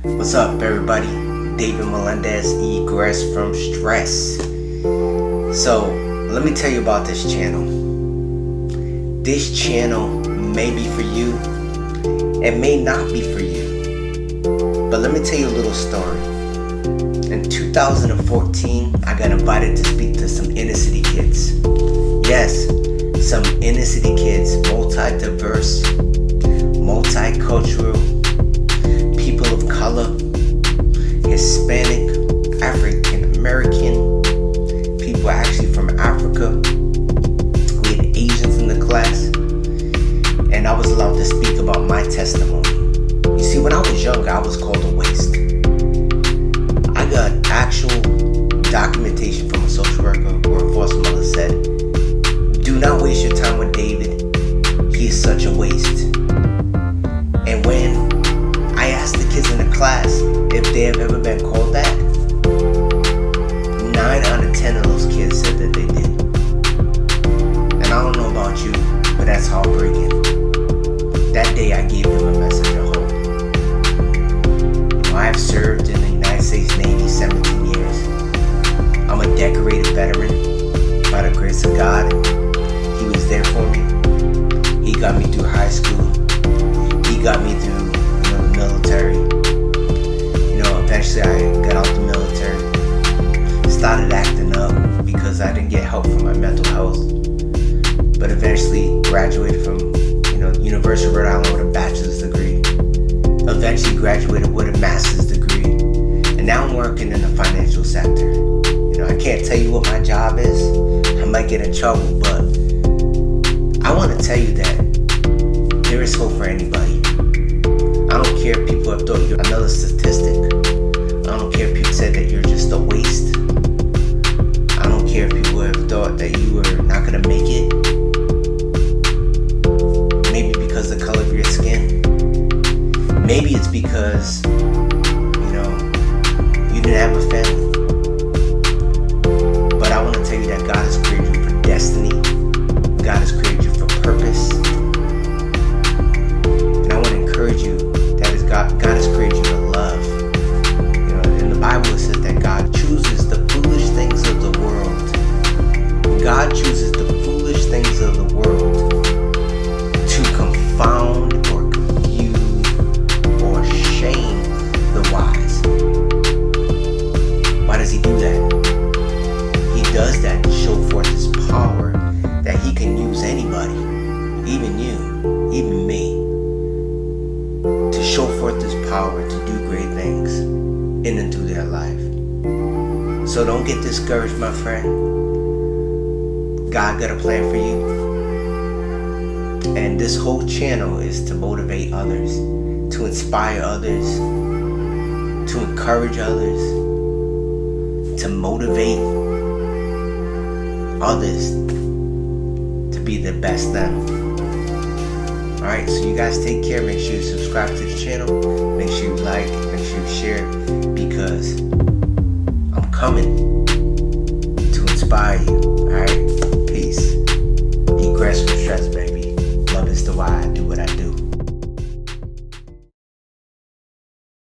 What's up, everybody? David Melendez, Egress from Stress. So, let me tell you about this channel. This channel may be for you, it may not be for you. But let me tell you a little story. In 2014, I got invited to speak to some inner city kids. Yes, some inner city kids, multi-diverse, multicultural, people of color, Hispanic, African American, people actually from Africa. We had Asians in the class, and I was allowed to speak about my testimony. You see, when I was young, I was called a waste. I got actual documentation from a social worker where a foster mother said, "Do not waste your time with David. He is such a waste." And when I asked the kids in the class if they have ever been called that, 9 out of 10 of those kids said that they did. And I don't know about you, but that's heartbreaking. That day I gave them a message of hope. I have served in the United States Navy 17 years. I'm a decorated veteran. By the grace of God, He was there for me. He got me through high school. He got me through the military. Eventually I got out the military. Started acting up because I didn't get help from my mental health. But eventually graduated from University of Rhode Island with a bachelor's degree. Eventually graduated with a master's degree. And now I'm working in the financial sector. I can't tell you what my job is. I might get in trouble, but I want to tell you that there is hope for anybody. I don't care if people have thought you're another statistic. I don't care if people said that you're just a waste. I don't care if people have thought that you were not going to make it. Maybe because of the color of your skin. Maybe it's because, you didn't have a family. But I want to tell you that God has created you for destiny. God has created you for purpose. And I want to encourage you that God has created you to love. In the Bible it says that God chooses the foolish things of the world. God chooses the foolish things of the world to confound or confuse or shame the wise. Why does He do that? He does that to show forth His power that He can use anybody, even you, even me, to show forth His power to do great things in and through their life. So don't get discouraged, my friend. God got a plan for you. And this whole channel is to motivate others, to inspire others, to encourage others, to motivate others to be the best them. Alright, so you guys take care. Make sure you subscribe to the channel. Make sure you like, make sure you share, because I'm coming to inspire you. Alright, peace. Egress from Stress, baby. Love is the why I do what I do.